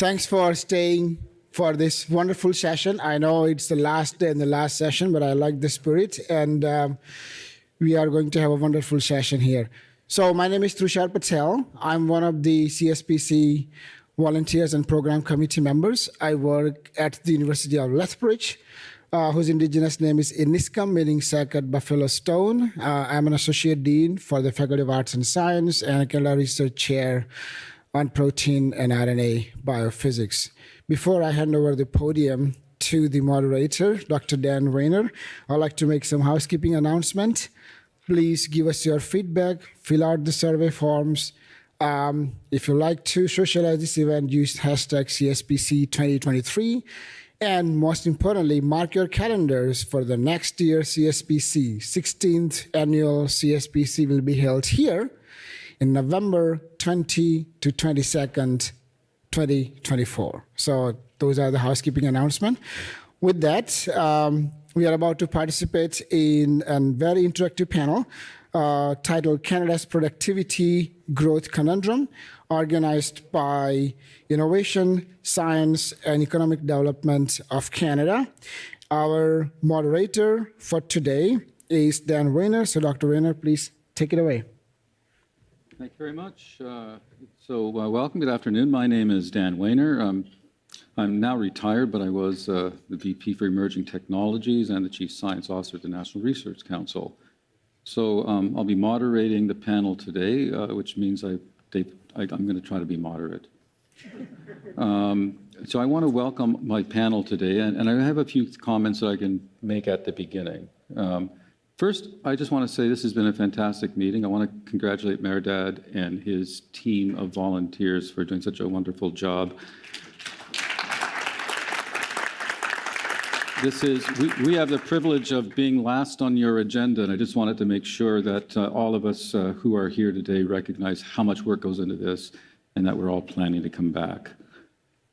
Thanks for staying for this wonderful session. I know it's the last day and the last session, but I like the spirit, and we are going to have a wonderful session here. So my name is Trushar Patel. I'm one of the CSPC volunteers and program committee members. I work at the University of Lethbridge, whose indigenous name is Iniscum, meaning sacred buffalo stone. I'm an associate dean for the Faculty of Arts and Science and a Canada Research Chair on protein and RNA biophysics. Before I hand over the podium to the moderator, Dr. Dan Weiner, I'd like to make some housekeeping announcement. Please give us your feedback, fill out the survey forms. If you like to socialize this event, use hashtag CSPC 2023. And most importantly, mark your calendars for the next year CSPC. 16th annual CSPC will be held here in November 20 to 22nd, 2024. So those are the housekeeping announcements. With that, we are about to participate in a very interactive panel titled Canada's Productivity Growth Conundrum, organized by Innovation, Science, and Economic Development of Canada. Our moderator for today is Dan Weiner. So Dr. Weiner, please take it away. Thank you very much. Welcome, good afternoon. My name is Dan Weiner. I'm now retired, but I was the VP for Emerging Technologies and the Chief Science Officer at the National Research Council. So I'll be moderating the panel today, which means I'm going to try to be moderate. So I want to welcome my panel today, and I have a few comments that I can make at the beginning. First, I just want to say this has been a fantastic meeting. I want to congratulate Mehrdad and his team of volunteers for doing such a wonderful job. We have the privilege of being last on your agenda, and I just wanted to make sure that all of us who are here today recognize how much work goes into this and that we're all planning to come back.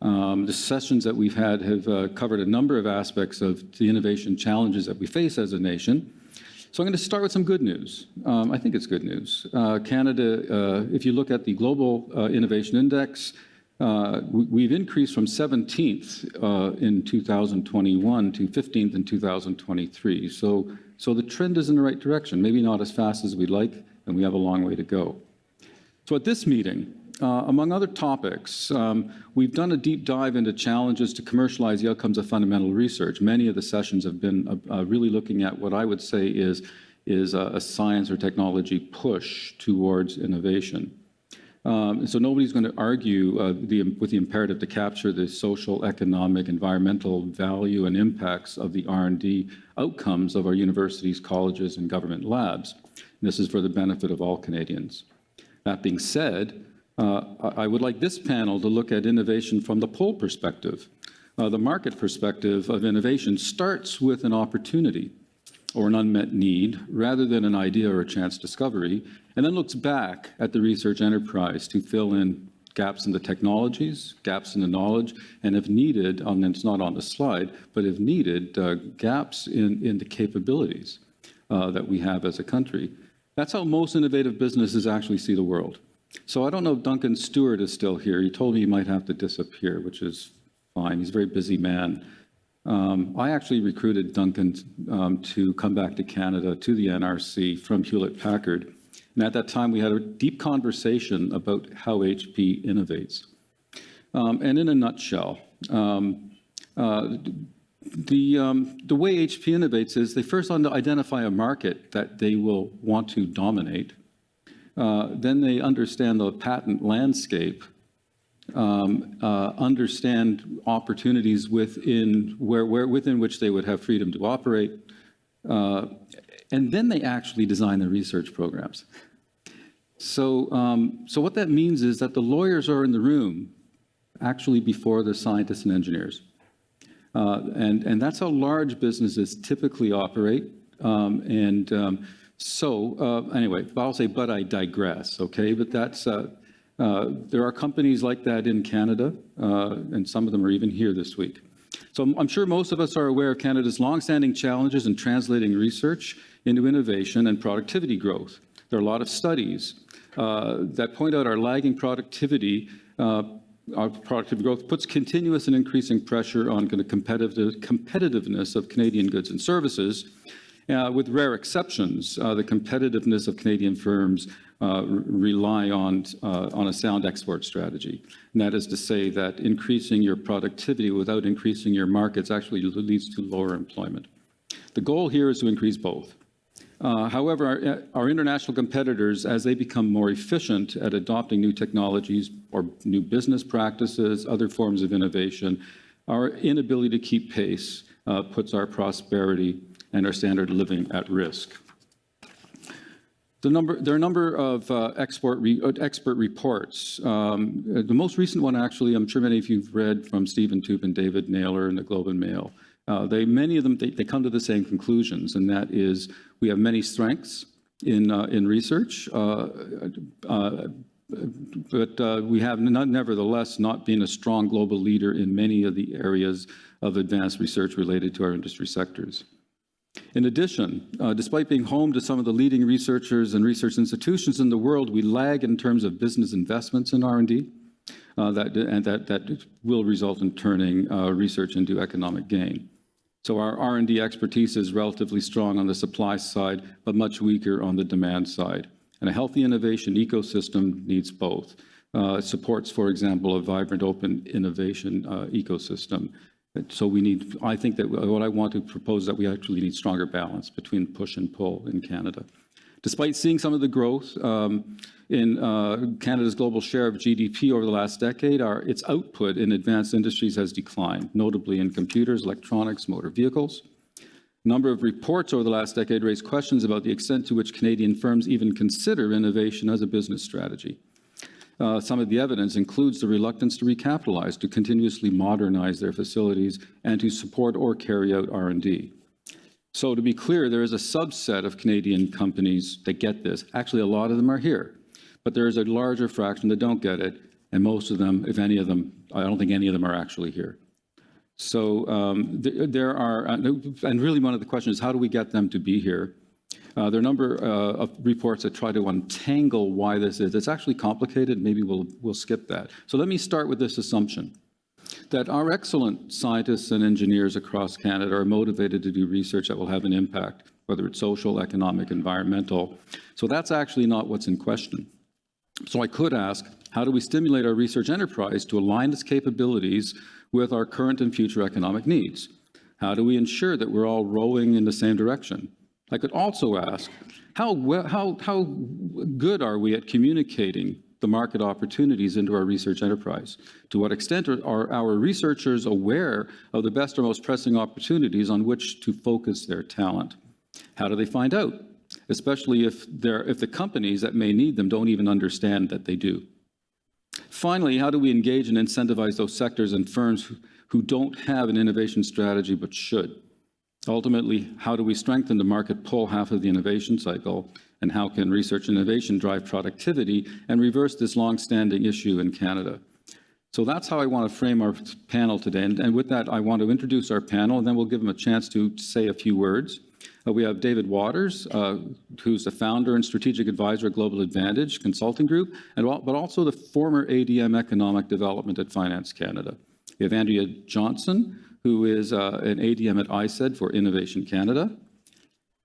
The sessions that we've had have covered a number of aspects of the innovation challenges that we face as a nation. So I'm going to start with some good news. I think it's good news. Canada, if you look at the Global Innovation Index, we've increased from 17th in 2021 to 15th in 2023. So the trend is in the right direction, maybe not as fast as we'd like, and we have a long way to go. So at this meeting, among other topics, we've done a deep dive into challenges to commercialize the outcomes of fundamental research. Many of the sessions have been really looking at what I would say is a science or technology push towards innovation. So nobody's going to argue with the imperative to capture the social, economic, environmental value and impacts of the R&D outcomes of our universities, colleges, and government labs. And this is for the benefit of all Canadians. That being said, I would like this panel to look at innovation from the pull perspective. The market perspective of innovation starts with an opportunity or an unmet need rather than an idea or a chance discovery, and then looks back at the research enterprise to fill in gaps in the technologies, gaps in the knowledge, and if needed, and it's not on the slide, but if needed, gaps in the capabilities that we have as a country. That's how most innovative businesses actually see the world. So I don't know if Duncan Stewart is still here. He told me he might have to disappear, which is fine. He's a very busy man. I actually recruited Duncan to come back to Canada, to the NRC from Hewlett-Packard. And at that time, we had a deep conversation about how HP innovates. And in a nutshell, the way HP innovates is they first identify a market that they will want to dominate. Then they understand the patent landscape, understand opportunities within which they would have freedom to operate, and then they actually design the research programs. So what that means is that the lawyers are in the room actually before the scientists and engineers. And that's how large businesses typically operate. Anyway, I'll say, but I digress, okay? But that's, there are companies like that in Canada, and some of them are even here this week. So I'm sure most of us are aware of Canada's longstanding challenges in translating research into innovation and productivity growth. There are a lot of studies that point out our lagging productivity our productivity growth puts continuous and increasing pressure on kind of competitiveness of Canadian goods and services. With rare exceptions, the competitiveness of Canadian firms rely on a sound export strategy. And that is to say that increasing your productivity without increasing your markets actually leads to lower employment. The goal here is to increase both. However, our international competitors, as they become more efficient at adopting new technologies or new business practices, other forms of innovation, our inability to keep pace puts our prosperity and our standard of living at risk. There are a number of expert reports. The most recent one, actually, I'm sure many of you have read, from Stephen Toop and David Naylor in the Globe and Mail. Many of them, they come to the same conclusions, and that is we have many strengths in research, but we have nevertheless not been a strong global leader in many of the areas of advanced research related to our industry sectors. In addition, despite being home to some of the leading researchers and research institutions in the world, we lag in terms of business investments in R&D, that will result in turning research into economic gain. So our R&D expertise is relatively strong on the supply side, but much weaker on the demand side. And a healthy innovation ecosystem needs both. It supports, for example, a vibrant open innovation ecosystem. So we need, I think that what I want to propose is that we actually need stronger balance between push and pull in Canada. Despite seeing some of the growth in Canada's global share of GDP over the last decade, its output in advanced industries has declined, notably in computers, electronics, motor vehicles. A number of reports over the last decade raised questions about the extent to which Canadian firms even consider innovation as a business strategy. Some of the evidence includes the reluctance to recapitalize, to continuously modernize their facilities, and to support or carry out R&D. So to be clear, there is a subset of Canadian companies that get this. Actually, a lot of them are here. But there is a larger fraction that don't get it, and most of them, if any of them, I don't think any of them are actually here. So there are, and really one of the questions is, how do we get them to be here? There are a number of reports that try to untangle why this is. It's actually complicated. Maybe we'll skip that. So let me start with this assumption, that our excellent scientists and engineers across Canada are motivated to do research that will have an impact, whether it's social, economic, environmental. So that's actually not what's in question. So I could ask, how do we stimulate our research enterprise to align its capabilities with our current and future economic needs? How do we ensure that we're all rowing in the same direction? I could also ask, how good are we at communicating the market opportunities into our research enterprise? To what extent are our researchers aware of the best or most pressing opportunities on which to focus their talent? How do they find out, especially if the companies that may need them don't even understand that they do? Finally, how do we engage and incentivize those sectors and firms who don't have an innovation strategy but should? Ultimately, how do we strengthen the market pull half of the innovation cycle? And how can research and innovation drive productivity and reverse this long-standing issue in Canada? So that's how I want to frame our panel today. And with that, I want to introduce our panel, and then we'll give them a chance to say a few words. We have David Waters, who's the founder and strategic advisor at Global Advantage Consulting Group, but also the former ADM Economic Development at Finance Canada. We have Andrea Johnson, who is an ADM at ISED for Innovation Canada.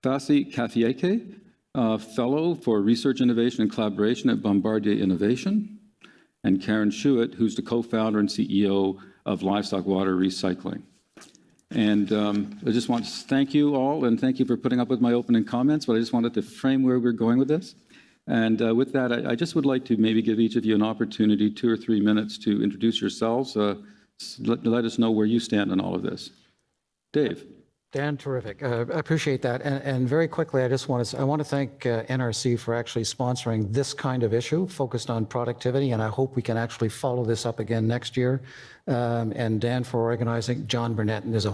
Fasi Kathieke, Fellow for Research, Innovation and Collaboration at Bombardier Innovation. And Karen Schuett, who's the co-founder and CEO of Livestock Water Recycling. And I just want to thank you all, and thank you for putting up with my opening comments, but I just wanted to frame where we're going with this. And with that, I just would like to maybe give each of you an opportunity, 2 or 3 minutes, to introduce yourselves. Let us know where you stand on all of this. Dave. Dan, terrific. I appreciate that. And very quickly, I want to thank NRC for actually sponsoring this kind of issue focused on productivity, and I hope we can actually follow this up again next year. And Dan for organizing, John Burnett, and there's a whole